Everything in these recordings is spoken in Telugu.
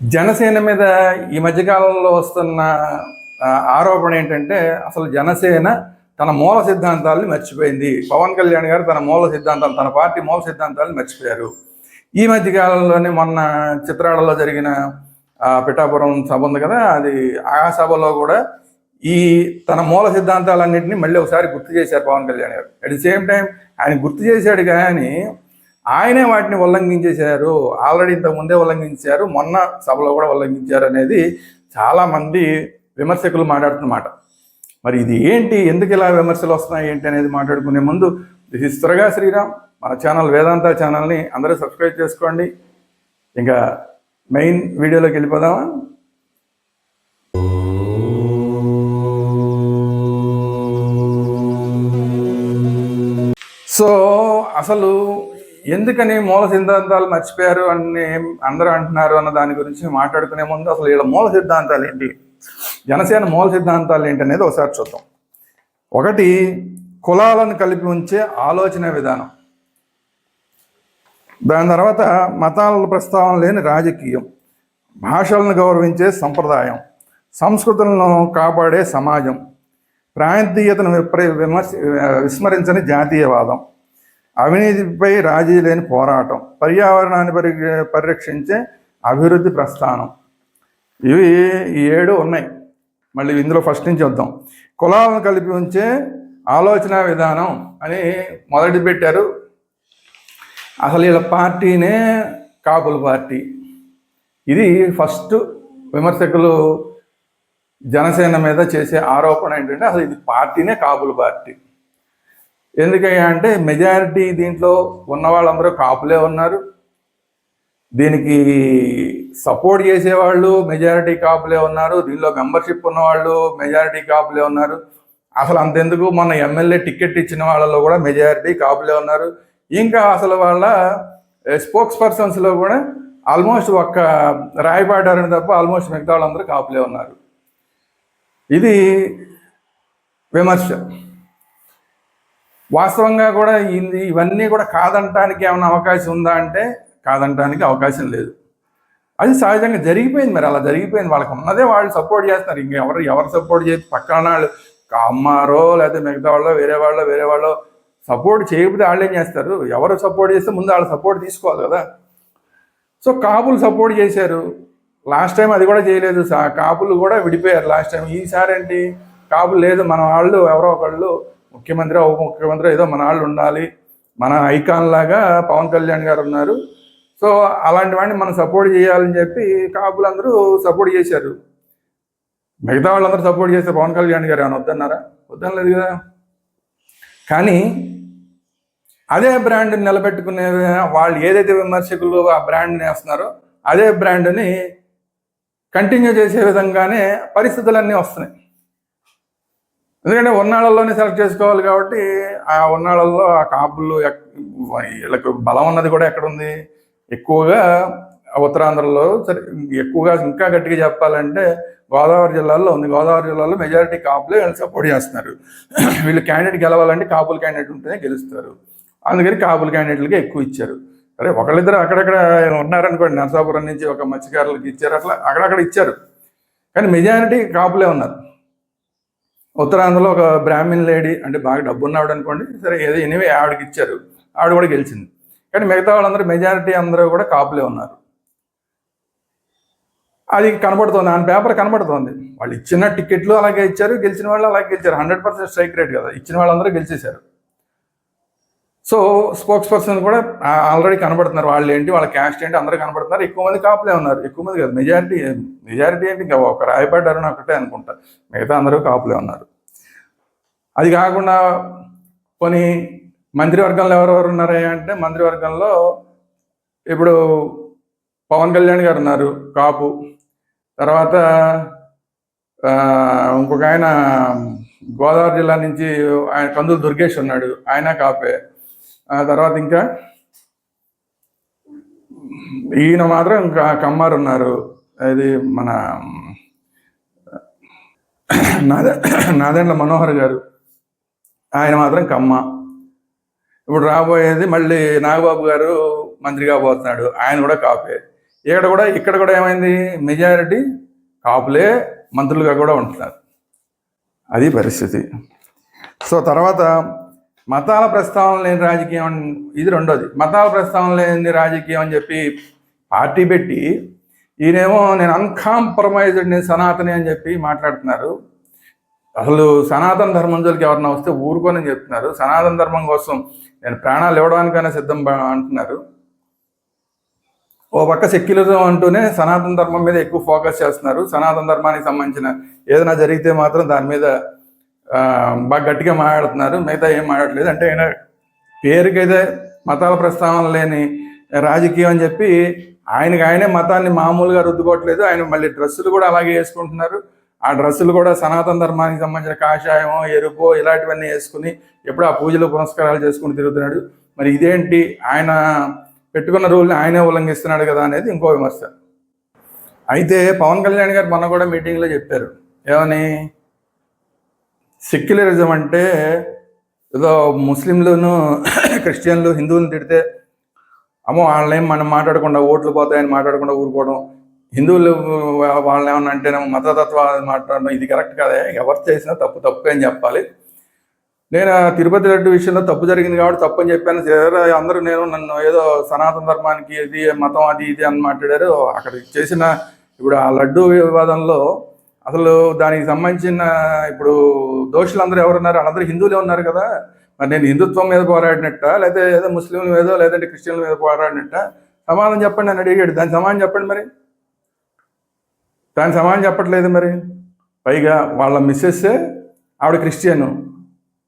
జనసేన మీద ఈ మధ్యకాలంలో వస్తున్న ఆరోపణ ఏంటంటే అసలు జనసేన తన మూల సిద్ధాంతాలని మర్చిపోయింది. పవన్ కళ్యాణ్ గారు తన మూల సిద్ధాంతాలు, తన పార్టీ మూల సిద్ధాంతాలను మర్చిపోయారు. ఈ మధ్యకాలంలోనే మొన్న చిత్రాలలో జరిగిన పిఠాపురం సభ ఉంది కదా, అది ఆ సభలో కూడా ఈ తన మూల సిద్ధాంతాలన్నింటినీ మళ్ళీ ఒకసారి గుర్తు చేశారు పవన్ కళ్యాణ్ గారు. అట్ ది సేమ్ టైం ఆయన గుర్తు చేశాడు, కానీ ఆయనే వాటిని ఉల్లంఘించేశారు. ఆల్రెడీ ఇంతకు ముందే ఉల్లంఘించారు, మొన్న సభలో కూడా ఉల్లంఘించారు అనేది చాలామంది విమర్శకులు మాట్లాడుతున్నమాట. మరి ఇది ఏంటి, ఎందుకు ఇలా విమర్శలు వస్తున్నాయి ఏంటి అనేది మాట్లాడుకునే ముందు దిస్ ఇస్ త్వరగా శ్రీరామ్. మన ఛానల్ వేదాంత ఛానల్ని అందరూ సబ్స్క్రైబ్ చేసుకోండి. ఇంకా మెయిన్ వీడియోలోకి వెళ్ళిపోదామా? సో అసలు ఎందుకని మూల సిద్ధాంతాలు మర్చిపోయారు అని అందరూ అంటున్నారు అన్న దాని గురించి మాట్లాడుకునే ముందు అసలు వీళ్ళ మూల సిద్ధాంతాలు ఏంటి, జనసేన మూల సిద్ధాంతాలు ఏంటి అనేది ఒకసారి చూద్దాం. ఒకటి, కులాలను కలిపి ఉంచే ఆలోచన విధానం. దాని తర్వాత మతాల ప్రస్తావన లేని రాజకీయం, భాషలను గౌరవించే సంప్రదాయం, సంస్కృతులను కాపాడే సమాజం, ప్రాంతీయతను విస్మరించని జాతీయవాదం, అవినీతిపై రాజీ లేని పోరాటం, పర్యావరణాన్ని పరిరక్షించే అభివృద్ధి ప్రస్థానం. ఇవి 7 ఉన్నాయి. మళ్ళీ ఇందులో ఫస్ట్ నుంచి వద్దాం. కులాలను కలిపి ఉంచే ఆలోచన విధానం అని మొదటి పెట్టారు. అసలు వీళ్ళ పార్టీనే కాపుల పార్టీ. ఇది ఫస్ట్ విమర్శకులు జనసేన మీద చేసే ఆరోపణ ఏంటంటే అసలు ఇది పార్టీనే కాపుల పార్టీ. ఎందుకయ్యా అంటే మెజారిటీ దీంట్లో ఉన్న వాళ్ళందరూ కాపులే ఉన్నారు. దీనికి సపోర్ట్ చేసేవాళ్ళు మెజారిటీ కాపులే ఉన్నారు. దీనిలో మెంబర్షిప్ ఉన్నవాళ్ళు మెజారిటీ కాపులే ఉన్నారు. అసలు అంతెందుకు, మొన్న ఎమ్మెల్యే టికెట్ ఇచ్చిన వాళ్ళలో కూడా మెజారిటీ కాపులే ఉన్నారు. ఇంకా అసలు వాళ్ళ స్పోక్స్ పర్సన్స్లో కూడా ఆల్మోస్ట్ ఒక్క రాయపాటారని తప్ప ఆల్మోస్ట్ మిగతా వాళ్ళందరూ కాపులే ఉన్నారు. ఇది విమర్శ. వాస్తవంగా కూడా ఇవన్నీ కూడా కాదంటానికి ఏమైనా అవకాశం ఉందా అంటే కాదంటానికి అవకాశం లేదు. అది సహజంగా జరిగిపోయింది. మరి అలా జరిగిపోయింది. వాళ్ళకి ఉన్నదే వాళ్ళు సపోర్ట్ చేస్తున్నారు. ఇంక ఎవరు సపోర్ట్ చేసి పక్కన వాళ్ళు అమ్మారో లేకపోతే మిగతా వాళ్ళు వేరే వాళ్ళు సపోర్ట్ చేయకపోతే వాళ్ళు ఏం చేస్తారు? ఎవరు సపోర్ట్ చేస్తే ముందు వాళ్ళ సపోర్ట్ తీసుకోవాలి కదా. సో కాపులు సపోర్ట్ చేశారు. లాస్ట్ టైం అది కూడా చేయలేదు. కాపులు కూడా విడిపోయారు లాస్ట్ టైం. ఈసారి ఏంటి, కాపులు లేదు, మన వాళ్ళు ఎవరో ఒకళ్ళు ముఖ్యమంత్రి ఉప ముఖ్యమంత్రి ఏదో మన వాళ్ళు ఉండాలి, మన ఐకాన్ లాగా పవన్ కళ్యాణ్ గారు ఉన్నారు, సో అలాంటి వాడిని మనం సపోర్ట్ చేయాలని చెప్పి కాపులందరూ సపోర్ట్ చేశారు. మిగతా వాళ్ళందరూ సపోర్ట్ చేస్తే పవన్ కళ్యాణ్ గారు ఏమైనా వద్దన్నారా? వద్దనలేదు కదా. కానీ అదే బ్రాండ్ని నిలబెట్టుకునే వాళ్ళు ఏదైతే విమర్శకులు ఆ బ్రాండ్ని వేస్తున్నారో అదే బ్రాండ్ని కంటిన్యూ చేసే విధంగానే పరిస్థితులన్నీ వస్తున్నాయి. ఎందుకంటే ఉన్నాళ్ళల్లోనే సెలెక్ట్ చేసుకోవాలి కాబట్టి ఆ ఉన్నాళ్ళల్లో ఆ కాపులు వీళ్ళకు బలం ఉన్నది కూడా ఎక్కడుంది? ఎక్కువగా ఉత్తరాంధ్రలో, సరే ఎక్కువగా ఇంకా గట్టిగా చెప్పాలంటే గోదావరి జిల్లాలో ఉంది. గోదావరి జిల్లాలో మెజారిటీ కాపులే వీళ్ళు సపోర్ట్ చేస్తున్నారు. వీళ్ళు క్యాండిడేట్ గెలవాలంటే కాపుల క్యాండిడేట్ ఉంటేనే గెలుస్తారు. అందుకని కాపుల క్యాండిడేట్లకి ఎక్కువ ఇచ్చారు. సరే ఒకళ్ళిద్దరు అక్కడక్కడ ఉన్నారనుకోండి, నరసాపురం నుంచి ఒక మత్స్యకారులకు ఇచ్చారు, అట్లా అక్కడక్కడ ఇచ్చారు. కానీ మెజారిటీ కాపులే ఉన్నారు. ఉత్తరాంధ్రలో ఒక బ్రాహ్మణ్ లేడీ అంటే బాగా డబ్బు ఉన్నాడు అనుకోండి, సరే ఏదో ఎనివే ఆవిడకి ఇచ్చారు, ఆవిడ కూడా గెలిచింది. కానీ మిగతా వాళ్ళందరూ మెజారిటీ అందరూ కూడా కాపులే ఉన్నారు. అది కనబడుతుంది, ఆన్ పేపర్ కనబడుతుంది. వాళ్ళు ఇచ్చిన టికెట్లు అలాగే ఇచ్చారు, గెలిచిన వాళ్ళు అలాగే గెలిచారు. 100% స్ట్రైక్ రేట్ కదా, ఇచ్చిన వాళ్ళందరూ గెలిచేశారు. సో స్పోక్స్ పర్సన్ కూడా ఆల్రెడీ కనబడుతున్నారు. వాళ్ళు ఏంటి, వాళ్ళ క్యాస్ట్ ఏంటి అందరూ కనబడుతున్నారు. ఎక్కువ మంది కాపులే ఉన్నారు. ఎక్కువ మంది కాదు, మెజారిటీ ఏంటి, ఇంకా ఒక రాయపాటి అరుణ ఒకటే అనుకుంటా, మిగతా అందరూ కాపులే ఉన్నారు. అది కాకుండా కొన్ని మంత్రివర్గంలో ఎవరెవరు ఉన్నారా అంటే, మంత్రివర్గంలో ఇప్పుడు పవన్ కళ్యాణ్ గారు ఉన్నారు, కాపు. తర్వాత ఇంకొక ఆయన గోదావరి జిల్లా నుంచి ఆయన కందులు దుర్గేష్ ఉన్నాడు, ఆయన కాపే. తర్వాత ఇంకా ఈయన మాత్రం ఇంకా కమ్మారు ఉన్నారు. ఇది మన నాదెండ్ల మనోహర్ గారు, ఆయన మాత్రం కమ్మ. ఇప్పుడు రాబోయేది మళ్ళీ నాగబాబు గారు మంత్రిగా పోతున్నాడు, ఆయన కూడా కాపే. ఇక్కడ కూడా ఏమైంది, మెజారిటీ కాపులే మంత్రులుగా కూడా ఉంటున్నారు. అది పరిస్థితి. సో తర్వాత మతాల ప్రస్తావన లేని రాజకీయం, ఇది రెండోది. మతాల ప్రస్తావన లేని రాజకీయం అని చెప్పి పార్టీ పెట్టి ఈయనేమో నేను అన్కాంప్రమైజ్డ్, నేను సనాతని అని చెప్పి మాట్లాడుతున్నారు. అసలు సనాతన ధర్మం జోలికి ఎవరన్నా వస్తే ఊరుకోనని చెప్తున్నారు. సనాతన ధర్మం కోసం నేను ప్రాణాలు ఇవ్వడానికైనా సిద్ధం అంటున్నారు. ఓ పక్క సెక్యులరిజం అంటూనే సనాతన ధర్మం మీద ఎక్కువ ఫోకస్ చేస్తున్నారు. సనాతన ధర్మానికి సంబంధించిన ఏదైనా జరిగితే మాత్రం దాని మీద బాగా గట్టిగా మాట్లాడుతున్నారు, మిగతా ఏం మాట్లాడలేదు. అంటే ఆయన పేరుకైతే మతాల ప్రస్తావన లేని రాజకీయం అని చెప్పి ఆయనే మతాన్ని మామూలుగా రుద్దుకోవట్లేదు. ఆయన మళ్ళీ డ్రెస్సులు కూడా అలాగే వేసుకుంటున్నారు. ఆ డ్రెస్సులు కూడా సనాతన ధర్మానికి సంబంధించిన కాషాయమో ఎరుపో ఇలాంటివన్నీ వేసుకుని ఎప్పుడు ఆ పూజలు పునస్కారాలు చేసుకుని తిరుగుతున్నాడు. మరి ఇదేంటి, ఆయన పెట్టుకున్న రూల్ని ఆయనే ఉల్లంఘిస్తున్నాడు కదా అనేది ఇంకో విమర్శ. అయితే పవన్ కళ్యాణ్ గారు మొన్న కూడా మీటింగ్లో చెప్పారు, ఏమని, సెక్యులరిజం అంటే ఏదో ముస్లింలను క్రిస్టియన్లు హిందువులను తిడితే అమ్మో వాళ్ళేం మనం మాట్లాడకుండా ఓట్లు పోతాయని మాట్లాడకుండా ఊరుకోవడం, హిందువులు వాళ్ళని ఏమన్నా అంటేనేమో మతతత్వాన్ని మాట్లాడడం, ఇది కరెక్ట్ కాదే. ఎవరు చేసినా తప్పు అని చెప్పాలి. నేను తిరుపతి లడ్డు విషయంలో తప్పు జరిగింది కాబట్టి తప్పు అని చెప్పాను. అందరూ నన్ను ఏదో సనాతన ధర్మానికి ఇది మతం అది ఇది అని మాట్లాడారు. అక్కడ చేసిన ఇప్పుడు ఆ లడ్డు వివాదంలో అసలు దానికి సంబంధించిన ఇప్పుడు దోషులందరూ ఎవరున్నారు, వాళ్ళందరూ హిందువులే ఉన్నారు కదా. మరి నేను హిందుత్వం మీద పోరాడినట్ట, లేదా ఏదో ముస్లింల మీదో లేదంటే క్రిస్టియన్ల మీద పోరాడినట్ట? సమాధానం చెప్పండి అని అడిగాడు. దాని సమాధానం చెప్పండి. మరి దాని సమాధానం చెప్పట్లేదు. మరి పైగా వాళ్ళ మిస్సెస్సే ఆవిడ క్రిస్టియన్.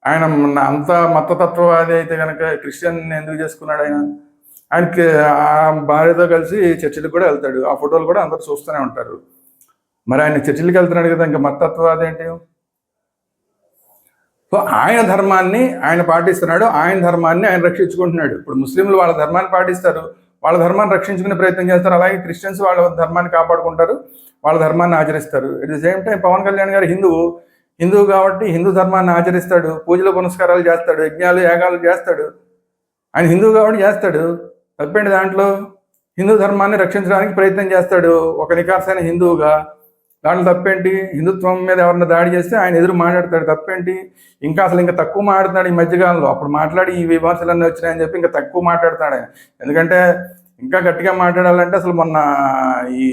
ఆయన అంత మతతత్వవాది అయితే కనుక క్రిస్టియన్ ఎందుకు చేసుకున్నాడు? ఆయనకి ఆ భార్యతో కలిసి చర్చిలకు కూడా వెళ్తాడు. ఆ ఫోటోలు కూడా అందరూ చూస్తూనే ఉంటారు. మరి ఆయన చర్చిలకు వెళ్తున్నాడు కదా, ఇంకా మతతత్వవాది ఏంటి? సో ఆయన ధర్మాన్ని ఆయన పాటిస్తున్నాడు, ఆయన ధర్మాన్ని ఆయన రక్షించుకుంటున్నాడు. ఇప్పుడు ముస్లింలు వాళ్ళ ధర్మాన్ని పాటిస్తారు, వాళ్ళ ధర్మాన్ని రక్షించుకునే ప్రయత్నం చేస్తారు. అలాగే క్రిస్టియన్స్ వాళ్ళ ధర్మాన్ని కాపాడుకుంటారు, వాళ్ళ ధర్మాన్ని ఆచరిస్తారు. At the same time Pavan Kalyan గారు హిందువు కాబట్టి హిందూ ధర్మాన్ని ఆచరిస్తాడు, పూజలు పునస్కారాలు చేస్తాడు, యజ్ఞాలు యాగాలు చేస్తాడు. ఆయన హిందువు కాబట్టి చేస్తాడు, తప్పేంటి దాంట్లో? హిందూ ధర్మాన్ని రక్షించడానికి ప్రయత్నం చేస్తాడు ఒక నికార్సైన హిందువుగా. దాంట్లో తప్పేంటి? హిందుత్వం మీద ఎవరన్నా దాడి చేస్తే ఆయన ఎదురు మాట్లాడతాడు, తప్పేంటి? ఇంకా తక్కువ మాట్లాడుతున్నాడు ఈ మధ్యకాలంలో. అప్పుడు మాట్లాడి ఈ విమర్శలన్నీ వచ్చినాయని చెప్పి ఇంకా తక్కువ మాట్లాడుతున్నాడు ఆయన. ఎందుకంటే ఇంకా గట్టిగా మాట్లాడాలంటే అసలు మొన్న ఈ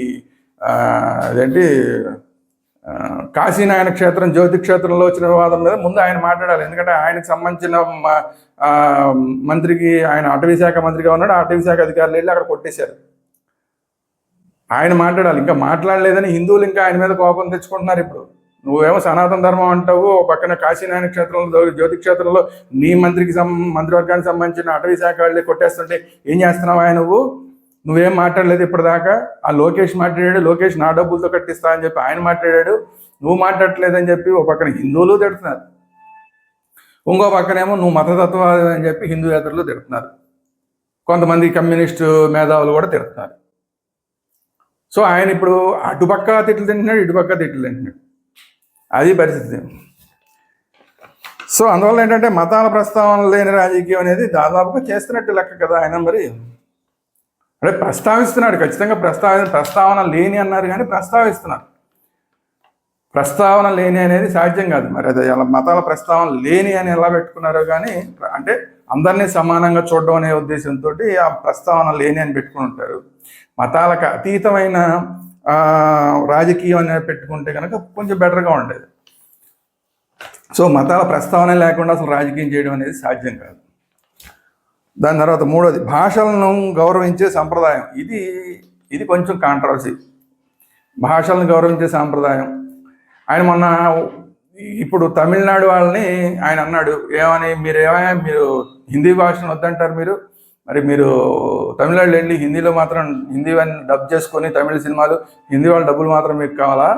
అదేంటి కాశీనారాయణ క్షేత్రం జ్యోతి క్షేత్రంలో వచ్చిన వివాదం మీద ముందు ఆయన మాట్లాడాలి. ఎందుకంటే ఆయనకు సంబంధించిన మంత్రికి, ఆయన అటవీ శాఖ మంత్రిగా ఉన్నాడు, అటవీ శాఖ అధికారులు వెళ్ళి అక్కడ కొట్టేశారు. ఆయన మాట్లాడాలి. ఇంకా మాట్లాడలేదని హిందువులు ఇంకా ఆయన మీద కోపం తెచ్చుకుంటున్నారు. ఇప్పుడు నువ్వేమో సనాతన ధర్మం అంటావు, పక్కన కాశీనారాయణ క్షేత్రంలో జ్యోతి క్షేత్రంలో నీ మంత్రివర్గానికి సంబంధించిన అటవీ శాఖ వాళ్ళే కొట్టేస్తుంటే ఏం చేస్తున్నావు? నువ్వేం మాట్లాడలేదు ఇప్పటిదాకా. ఆ లోకేష్ మాట్లాడాడు, లోకేష్ నా డబ్బులతో కట్టిస్తా అని చెప్పి ఆయన మాట్లాడాడు, నువ్వు మాట్లాడట్లేదని చెప్పి ఒక పక్కన హిందువులు తిడుతున్నారు, ఇంకో పక్కనేమో నువ్వు మతతత్వాది అని చెప్పి హిందూయేతరులు తిడుతున్నారు, కొంతమంది కమ్యూనిస్టు మేధావులు కూడా తిడుతున్నారు. సో ఆయన ఇప్పుడు అటుపక్క తిట్లు తింటున్నాడు, ఇటుపక్క తిట్లు తింటున్నాడు. అది పరిస్థితి. సో అందువల్ల ఏంటంటే మతాల ప్రస్తావన లేని రాజకీయం అనేది దాదాపుగా చేస్తున్నట్టు లెక్క కదా ఆయన. మరి అంటే ప్రస్తావిస్తున్నాడు, ఖచ్చితంగా ప్రస్తావన లేని అన్నారు కానీ ప్రస్తావిస్తున్నారు. ప్రస్తావన లేని అనేది సాధ్యం కాదు. మరి అది మతాల ప్రస్తావన లేని అని ఎలా పెట్టుకున్నారో కానీ, అంటే అందరినీ సమానంగా చూడడం అనే ఉద్దేశంతో ఆ ప్రస్తావన లేని అని పెట్టుకుని ఉంటారు. మతాలకు అతీతమైన రాజకీయం అనేది పెట్టుకుంటే కనుక కొంచెం బెటర్గా ఉండేది. సో మతాల ప్రస్తావన లేకుండా అసలు రాజకీయం చేయడం అనేది సాధ్యం కాదు. దాని తర్వాత మూడోది భాషలను గౌరవించే సంప్రదాయం. ఇది కొంచెం కాంట్రవర్సీ. భాషలను గౌరవించే సాంప్రదాయం. ఆయన మొన్న ఇప్పుడు తమిళనాడు వాళ్ళని ఆయన అన్నాడు, ఏమని, మీరు హిందీ భాషను వద్దంటారు, మీరు తమిళనాడు వెళ్ళి హిందీ వాళ్ళని డబ్ చేసుకొని తమిళ సినిమాలు హిందీ వాళ్ళ డబ్బులు మాత్రం మీకు కావాలా,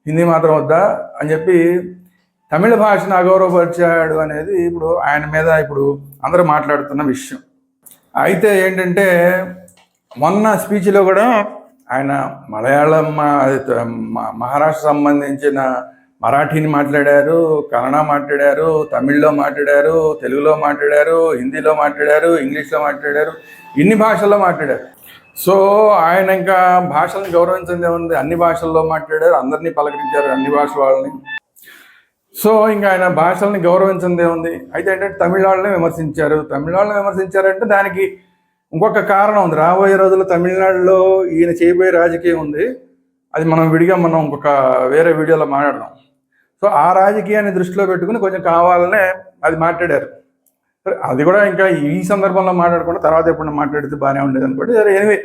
హిందీ మాత్రం వద్దా అని చెప్పి తమిళ భాషను అగౌరవపరిచాడు అనేది ఇప్పుడు ఆయన మీద ఇప్పుడు అందరూ మాట్లాడుతున్న విషయం. అయితే ఏంటంటే మొన్న స్పీచ్లో కూడా ఆయన మలయాళం, మహారాష్ట్ర సంబంధించిన మరాఠీని మాట్లాడారు, కన్నడ మాట్లాడారు, తమిళ్లో మాట్లాడారు, తెలుగులో మాట్లాడారు, హిందీలో మాట్లాడారు, ఇంగ్లీష్లో మాట్లాడారు, ఇన్ని భాషల్లో మాట్లాడారు. సో ఆయన ఇంకా భాషలను గౌరవించింది ఏముంది, అన్ని భాషల్లో మాట్లాడారు, అందరినీ పలకరించారు, అన్ని భాషల వాళ్ళని. సో ఇంకా ఆయన భాషల్ని గౌరవించింది ఏముంది. అయితే ఏంటంటే తమిళనాడుని విమర్శించారంటే దానికి ఇంకొక కారణం ఉంది. రాబోయే రోజుల్లో తమిళనాడులో ఈయన చేయబోయే రాజకీయం ఉంది. అది మనం విడిగా ఇంకొక వేరే వీడియోలో మాట్లాడదాం. సో ఆ రాజకీయాన్ని దృష్టిలో పెట్టుకుని కొంచెం కావాలనే అది మాట్లాడారు. అది కూడా ఇంకా ఈ సందర్భంలో మాట్లాడకుండా తర్వాత ఎప్పుడు మాట్లాడితే బాగానే ఉండేది అనుకోండి. సరే, ఎనివే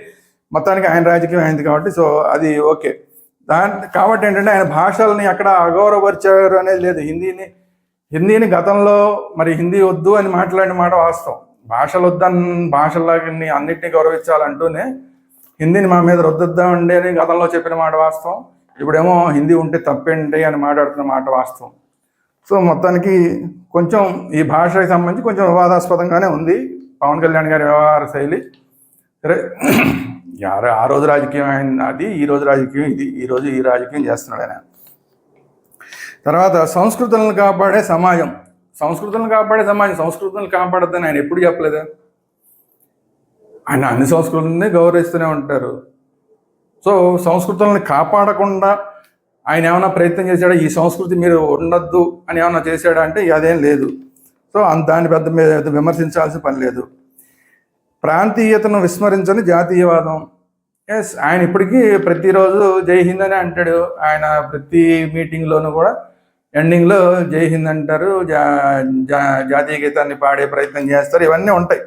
మొత్తానికి ఆయన రాజకీయం అయింది కాబట్టి సో అది ఓకే. కాబట్టి ఏంటంటే ఆయన భాషల్ని అక్కడ అగౌరవపరిచారు అనేది లేదు. హిందీని గతంలో మరి హిందీ వద్దు అని మాట్లాడిన మాట వాస్తవం. భాషల్ని అన్నిటినీ గౌరవించాలంటూనే హిందీని మా మీద రుద్దొద్దామండి అని గతంలో చెప్పిన మాట వాస్తవం. ఇప్పుడేమో హిందీ ఉంటే తప్పేంటి అని మాట్లాడుతున్న మాట వాస్తవం. సో మొత్తానికి కొంచెం ఈ భాషకి సంబంధించి కొంచెం వివాదాస్పదంగానే ఉంది పవన్ కళ్యాణ్ గారి వ్యవహార శైలి. సరే, ఆ రోజు రాజకీయం ఆయన అది, ఈ రోజు రాజకీయం ఇది. ఈ రాజకీయం చేస్తున్నాడు ఆయన. తర్వాత సంస్కృతులను కాపాడే సమాజం సంస్కృతులను కాపాడద్దని ఆయన ఎప్పుడు చెప్పలేదా? ఆయన అన్ని సంస్కృతులని గౌరవిస్తూనే ఉంటారు. సో సంస్కృతులను కాపాడకుండా ఆయన ఏమైనా ప్రయత్నం చేశాడా, ఈ సంస్కృతి మీరు ఉండద్దు అని ఏమైనా చేశాడా అంటే అదేం లేదు. సో దాన్ని పెద్ద విమర్శించాల్సిన పని లేదు. ప్రాంతీయతను విస్మరించని జాతీయవాదం. ఎస్, ఆయన ఇప్పటికీ ప్రతిరోజు జై హింద్ అని అంటాడు. ఆయన ప్రతి మీటింగ్లోనూ కూడా ఎండింగ్లో జై హింద్ అంటారు, జాతీయ గీతాన్ని పాడే ప్రయత్నం చేస్తారు, ఇవన్నీ ఉంటాయి.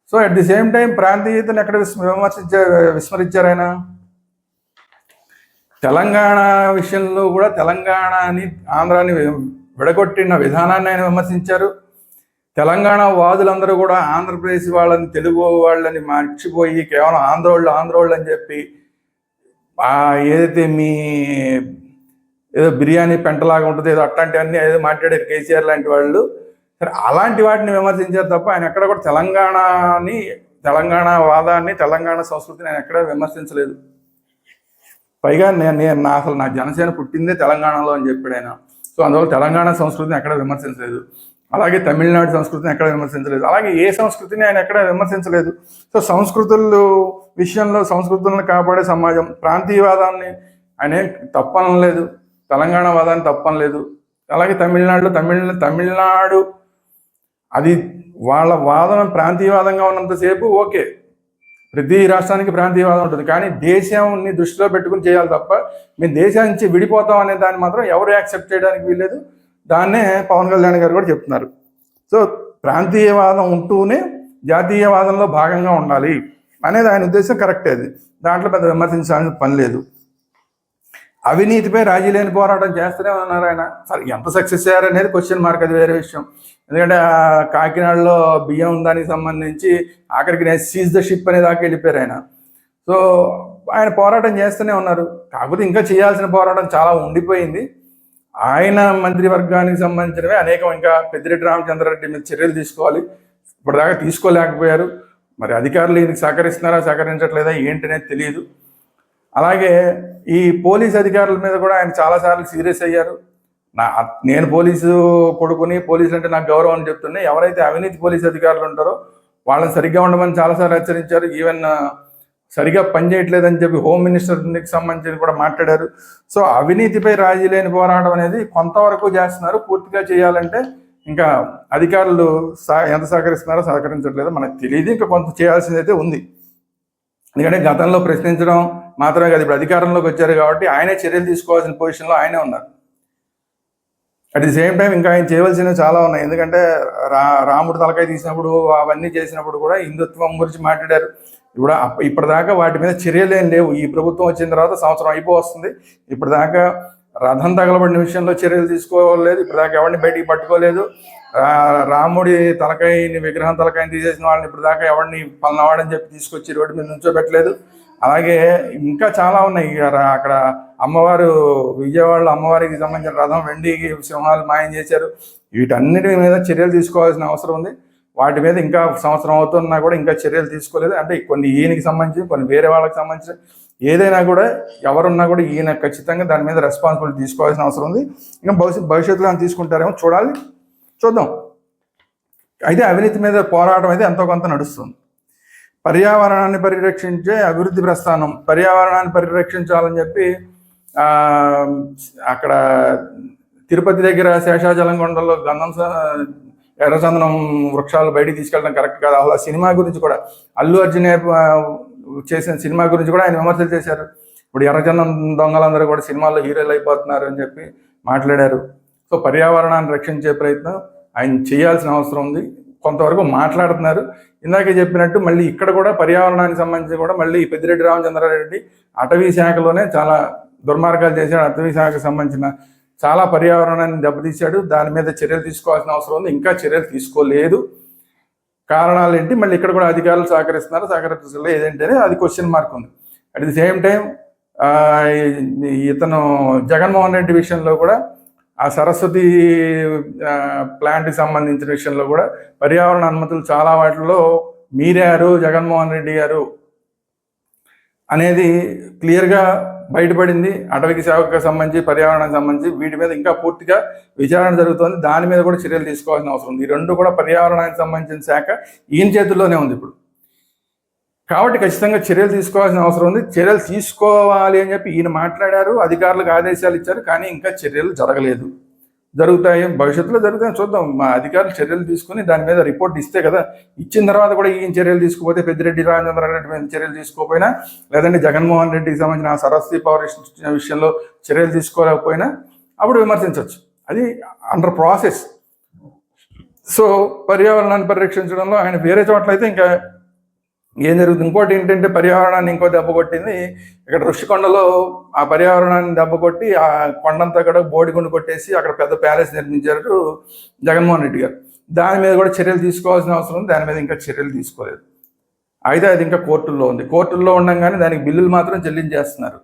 So at the same time ప్రాంతీయతను ఎక్కడ విస్మరించారు ఆయన? తెలంగాణ విషయంలో కూడా తెలంగాణని ఆంధ్రాని విడగొట్టిన విధానాన్ని ఆయన విమర్శించారు. తెలంగాణ వాదులందరూ కూడా ఆంధ్రప్రదేశ్ వాళ్ళని, తెలుగు వాళ్ళని మర్చిపోయి కేవలం ఆంధ్రోళ్ళు అని చెప్పి ఏదైతే ఏదో బిర్యానీ పెంటలాగా ఉంటుంది ఏదో అట్లాంటివన్నీ ఏదో మాట్లాడారు కేసీఆర్ లాంటి వాళ్ళు. సరే, అలాంటి వాటిని విమర్శించారు తప్ప ఆయన ఎక్కడ కూడా తెలంగాణ వాదాన్ని, తెలంగాణ సంస్కృతిని ఆయన ఎక్కడ విమర్శించలేదు. పైగా అసలు నా జనసేన పుట్టిందే తెలంగాణలో అని చెప్పాడు ఆయన. సో అందువల్ల తెలంగాణ సంస్కృతిని ఎక్కడ విమర్శించలేదు. అలాగే తమిళనాడు సంస్కృతిని ఎక్కడ విమర్శించలేదు. అలాగే ఏ సంస్కృతిని ఆయన ఎక్కడ విమర్శించలేదు. సో సంస్కృతుల విషయంలో సంస్కృతులను కాపాడే సమాజం, ప్రాంతీయవాదాన్ని ఆయన తప్పనలేదు, తెలంగాణ వాదాన్ని తప్పనలేదు. అలాగే తమిళనాడు అది వాళ్ళ వాదన ప్రాంతీయవాదంగా ఉన్నంతసేపు ఓకే, ప్రతి రాష్ట్రానికి ప్రాంతీయవాదం ఉంటుంది. కానీ దేశాన్ని దృష్టిలో పెట్టుకుని చేయాలి తప్ప మేము దేశం నుంచి విడిపోతాం అనే దాన్ని మాత్రం ఎవరు యాక్సెప్ట్ చేయడానికి వీల్లేదు. దాన్నే పవన్ కళ్యాణ్ గారు కూడా చెప్తున్నారు. సో ప్రాంతీయవాదం ఉంటూనే జాతీయవాదంలో భాగంగా ఉండాలి అనేది ఆయన ఉద్దేశం కరెక్టే. అది దాంట్లో పెద్ద విమర్శించాల్సిన పని లేదు. అవినీతిపై రాజీ లేని పోరాటం చేస్తూనే ఉన్నారు ఆయన. సరే, ఎంత సక్సెస్ అయ్యారనేది క్వశ్చన్ మార్క్, అది వేరే విషయం. ఎందుకంటే కాకినాడలో బియ్యం దానికి సంబంధించి ఆఖరికి సీజ్ ద షిప్ అనే దాకా వెళ్ళిపోయారు ఆయన. సో ఆయన పోరాటం చేస్తూనే ఉన్నారు. కాకపోతే ఇంకా చేయాల్సిన పోరాటం చాలా ఉండిపోయింది. ఆయన మంత్రివర్గానికి సంబంధించినవి అనేకం, ఇంకా పెద్దిరెడ్డి రామచంద్రారెడ్డి మీద చర్యలు తీసుకోవాలి, ఇప్పటిదాకా తీసుకోలేకపోయారు. మరి అధికారులు ఈయనకి సహకరిస్తున్నారా సహకరించట్లేదా ఏంటనేది తెలియదు. అలాగే ఈ పోలీస్ అధికారుల మీద కూడా ఆయన చాలాసార్లు సీరియస్ అయ్యారు. నేను పోలీసు కొడుకుని, పోలీసులు అంటే నాకు గౌరవం అని చెప్తున్నా. ఎవరైతే అవినీతి పోలీస్ అధికారులు ఉంటారో వాళ్ళని సరిగ్గా ఉండమని చాలాసార్లు హెచ్చరించారు. ఈవెన్ సరిగా పనిచేయట్లేదని చెప్పి హోమ్ మినిస్టర్కి సంబంధించి కూడా మాట్లాడారు. సో అవినీతిపై రాజీ లేని పోరాటం అనేది కొంతవరకు చేస్తున్నారు. పూర్తిగా చేయాలంటే ఇంకా అధికారులు ఎంత సహకరిస్తున్నారో సహకరించట్లేదో మనకు తెలియదు. ఇంకా కొంత చేయాల్సిందైతే ఉంది. ఎందుకంటే గతంలో ప్రశ్నించడం మాత్రమే కాదు, ఇప్పుడు అధికారంలోకి వచ్చారు కాబట్టి ఆయనే చర్యలు తీసుకోవాల్సిన పొజిషన్లో ఆయనే ఉన్నారు. అట్ ది సేమ్ టైం ఇంకా ఆయన చేయవలసినవి చాలా ఉన్నాయి. ఎందుకంటే రాముడు తలకాయ తీసినప్పుడు అవన్నీ చేసినప్పుడు కూడా హిందుత్వం గురించి మాట్లాడారు. ఇప్పటిదాకా వాటి మీద చర్యలు ఏం లేవు. ఈ ప్రభుత్వం వచ్చిన తర్వాత సంవత్సరం అయిపోతుంది. ఇప్పటిదాకా రథం తగలబడిన విషయంలో చర్యలు తీసుకోలేదు. ఇప్పటిదాకా ఎవరిని బయటికి పట్టుకోలేదు. రాముడి విగ్రహం తలకాయని తీసేసిన వాళ్ళని ఇప్పటిదాకా ఎవరిని పలనవాడని చెప్పి తీసుకొచ్చి రోడ్డు మీద నుంచోబెట్టలేదు. అలాగే ఇంకా చాలా ఉన్నాయి. అక్కడ అమ్మవారు, విజయవాడలో అమ్మవారికి సంబంధించిన రథం వెండి సింహాలు మాయం చేశారు. వీటన్నిటి మీద చర్యలు తీసుకోవాల్సిన అవసరం ఉంది. వాటి మీద ఇంకా సంవత్సరం అవుతున్నా కూడా ఇంకా చర్యలు తీసుకోలేదు. అంటే కొన్ని ఈయనకి సంబంధించి, కొన్ని వేరే వాళ్ళకి సంబంధించి ఏదైనా కూడా ఎవరున్నా కూడా ఈయన ఖచ్చితంగా దాని మీద రెస్పాన్సిబిలిటీ తీసుకోవాల్సిన అవసరం ఉంది. ఇంకా భవిష్యత్తులో ఆయన తీసుకుంటారేమో చూద్దాం. అయితే అవినీతి మీద పోరాటం అయితే ఎంతో కొంత నడుస్తుంది. పర్యావరణాన్ని పరిరక్షించే అభివృద్ధి ప్రస్థానం, పర్యావరణాన్ని పరిరక్షించాలని చెప్పి అక్కడ తిరుపతి దగ్గర శేషాచలం కొండల్లో ఎర్రచందనం వృక్షాలు బయటికి తీసుకెళ్ళడం కరెక్ట్ కాదు. అలా సినిమా గురించి కూడా అల్లు అర్జున్ చేసిన సినిమా గురించి కూడా ఆయన విమర్శలు చేశారు. ఇప్పుడు ఎర్రచందనం దొంగలందరూ కూడా సినిమాల్లో హీరోలు అయిపోతున్నారు అని చెప్పి మాట్లాడారు. సో పర్యావరణాన్ని రక్షించే ప్రయత్నం ఆయన చేయాల్సిన అవసరం ఉంది. కొంతవరకు మాట్లాడుతున్నారు. ఇందాకే చెప్పినట్టు మళ్ళీ ఇక్కడ కూడా పర్యావరణానికి సంబంధించి కూడా మళ్ళీ పెద్దిరెడ్డి రామచంద్రారెడ్డి అటవీ శాఖలోనే చాలా దుర్మార్గాలు చేశాడు. అటవీ శాఖకు సంబంధించిన చాలా పర్యావరణాన్ని దెబ్బతీశాడు. దాని మీద చర్యలు తీసుకోవాల్సిన అవసరం ఉంది. ఇంకా చర్యలు తీసుకోలేదు. కారణాలు ఏంటి? మళ్ళీ ఇక్కడ కూడా అధికారులు సహకరించలేదు ఏదంటేనే అది క్వశ్చన్ మార్క్ ఉంది. అట్ ది సేమ్ టైం ఇతను జగన్మోహన్ రెడ్డి విషయంలో కూడా ఆ సరస్వతి ప్లాంట్కి సంబంధించిన విషయంలో కూడా పర్యావరణ అనుమతులు చాలా వాటిలో మీరారు జగన్మోహన్ రెడ్డి గారు అనేది క్లియర్గా బయటపడింది. అటవీకి శాఖకు సంబంధించి పర్యావరణానికి సంబంధించి వీటి మీద ఇంకా పూర్తిగా విచారణ జరుగుతోంది. దాని మీద కూడా చర్యలు తీసుకోవాల్సిన అవసరం ఉంది. ఈ రెండు కూడా పర్యావరణానికి సంబంధించిన శాఖ ఈయన చేతుల్లోనే ఉంది ఇప్పుడు. కాబట్టి ఖచ్చితంగా చర్యలు తీసుకోవాల్సిన అవసరం ఉంది. చర్యలు తీసుకోవాలి అని చెప్పి ఈయన మాట్లాడారు, అధికారులకు ఆదేశాలు ఇచ్చారు, కానీ ఇంకా చర్యలు జరగలేదు. జరుగుతాయి, భవిష్యత్తులో జరుగుతాయి, చూద్దాం. మా అధికారులు చర్యలు తీసుకుని దాని మీద రిపోర్ట్ ఇస్తే కదా. ఇచ్చిన తర్వాత కూడా ఈయన చర్యలు తీసుకోకపోతే, పెద్దిరెడ్డి రామచంద్రారెడ్డి మీద చర్యలు తీసుకోకపోయినా, లేదంటే జగన్మోహన్ రెడ్డికి సంబంధించిన సరస్వతి పవర్ విషయంలో చర్యలు తీసుకోలేకపోయినా అప్పుడు విమర్శించవచ్చు. అది అండర్ ప్రాసెస్. సో పర్యావరణాన్ని పరిరక్షించడంలో ఆయన వేరే చోట్ల అయితే ఇంకా ఏం జరుగుతుంది? ఇంకోటి ఏంటంటే పర్యావరణాన్ని ఇంకో దెబ్బ కొట్టింది. ఇక్కడ ఋషికొండలో ఆ పర్యావరణాన్ని దెబ్బ కొట్టి ఆ కొండంతా కూడా బోడిగుండు కొట్టేసి అక్కడ పెద్ద ప్యాలెస్ నిర్మించారు జగన్మోహన్ రెడ్డి గారు. దాని మీద కూడా చర్యలు తీసుకోవాల్సిన అవసరం ఉంది. దాని మీద ఇంకా చర్యలు తీసుకోలేదు. అయితే అది ఇంకా కోర్టుల్లో ఉంది. కోర్టుల్లో ఉండగానే దానికి బిల్లులు మాత్రం చెల్లించేస్తున్నారు.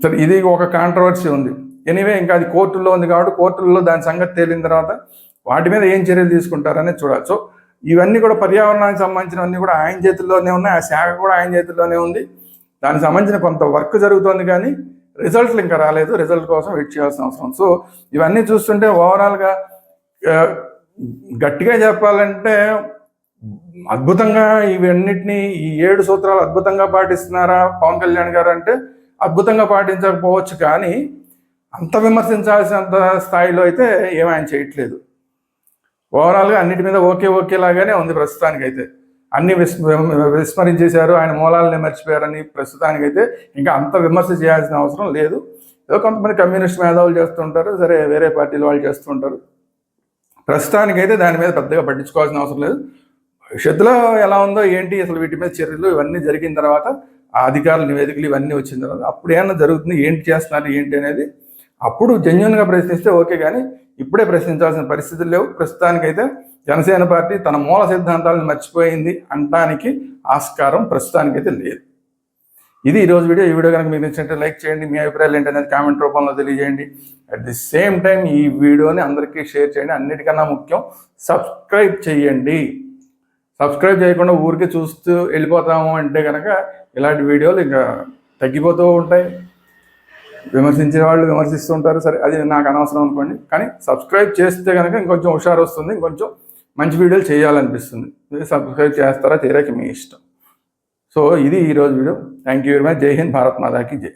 సరే, ఇది ఒక కాంట్రవర్సీ ఉంది. ఎనీవే, ఇంకా అది కోర్టుల్లో ఉంది కాబట్టి కోర్టుల్లో దాని సంగతి తేలిన తర్వాత వాటి మీద ఏం చర్యలు తీసుకుంటారనేది చూడాలి. సో ఇవన్నీ కూడా పర్యావరణానికి సంబంధించినవన్నీ కూడా ఆయన చేతుల్లోనే ఉన్నాయి. ఆ శాఖ కూడా ఆయన చేతుల్లోనే ఉంది. దానికి సంబంధించిన కొంత వర్క్ జరుగుతుంది, కానీ రిజల్ట్లు ఇంకా రాలేదు. రిజల్ట్ కోసం వెయిట్ చేయాల్సిన అవసరం. సో ఇవన్నీ చూస్తుంటే ఓవరాల్గా గట్టిగా చెప్పాలంటే అద్భుతంగా ఇవన్నిటినీ ఈ 7 సూత్రాలు అద్భుతంగా పాటిస్తున్నారా పవన్ కళ్యాణ్ గారు అంటే అద్భుతంగా పాటించకపోవచ్చు, కానీ అంత విమర్శించాల్సినంత స్థాయిలో అయితే ఏమీ ఆయన చేయట్లేదు. ఓవరాల్గా అన్నిటి మీద ఓకేలాగానే ఉంది ప్రస్తుతానికైతే. అన్ని విస్మరించేశారు, ఆయన మూలాలని మర్చిపోయారని ప్రస్తుతానికైతే ఇంకా అంత విమర్శ చేయాల్సిన అవసరం లేదు. ఏదో కొంతమంది కమ్యూనిస్ట్ మేధావులు చేస్తుంటారు, సరే వేరే పార్టీల వాళ్ళు చేస్తుంటారు. ప్రస్తుతానికైతే దాని మీద పెద్దగా పట్టించుకోవాల్సిన అవసరం లేదు. భవిష్యత్తులో ఎలా ఉందో ఏంటి, అసలు వీటి మీద చర్యలు ఇవన్నీ జరిగిన తర్వాత ఆ అధికారుల నివేదికలు ఇవన్నీ వచ్చిన తర్వాత అప్పుడు ఏమన్నా జరుగుతుంది, ఏంటి చేస్తున్నారు ఏంటి అనేది అప్పుడు జెన్యున్గా ప్రశ్నిస్తే ఓకే, కానీ ఇప్పుడే ప్రశ్నించాల్సిన పరిస్థితులు లేవు. ప్రస్తుతానికైతే జనసేన పార్టీ తన మూల సిద్ధాంతాలను మర్చిపోయింది అనడానికి ఆస్కారం ప్రస్తుతానికైతే లేదు. ఇది ఈరోజు వీడియో. ఈ వీడియో కనుక మీకు నచ్చినట్టు లైక్ చేయండి. మీ అభిప్రాయాలు ఏంటనేది కామెంట్ రూపంలో తెలియజేయండి. అట్ ది సేమ్ టైం ఈ వీడియోని అందరికీ షేర్ చేయండి. అన్నిటికన్నా ముఖ్యం సబ్స్క్రైబ్ చేయండి. సబ్స్క్రైబ్ చేయకుండా ఊరికే చూస్తూ వెళ్ళిపోతాము అంటే కనుక ఇలాంటి వీడియోలు ఇంకా తగ్గిపోతూ ఉంటాయి. విమర్శించే వాళ్ళు విమర్శిస్తూ ఉంటారు, సరే అది నాకు అనవసరం అనుకోండి. కానీ సబ్స్క్రైబ్ చేస్తే కనుక ఇంకొంచెం హుషారు వస్తుంది, ఇంకొంచెం మంచి వీడియోలు చేయాలనిపిస్తుంది. సబ్స్క్రైబ్ చేస్తారా తీరాక మీ ఇష్టం. సో ఇది ఈరోజు video. Thank you very much. జై హింద్, భారత్ మాతాకి జై.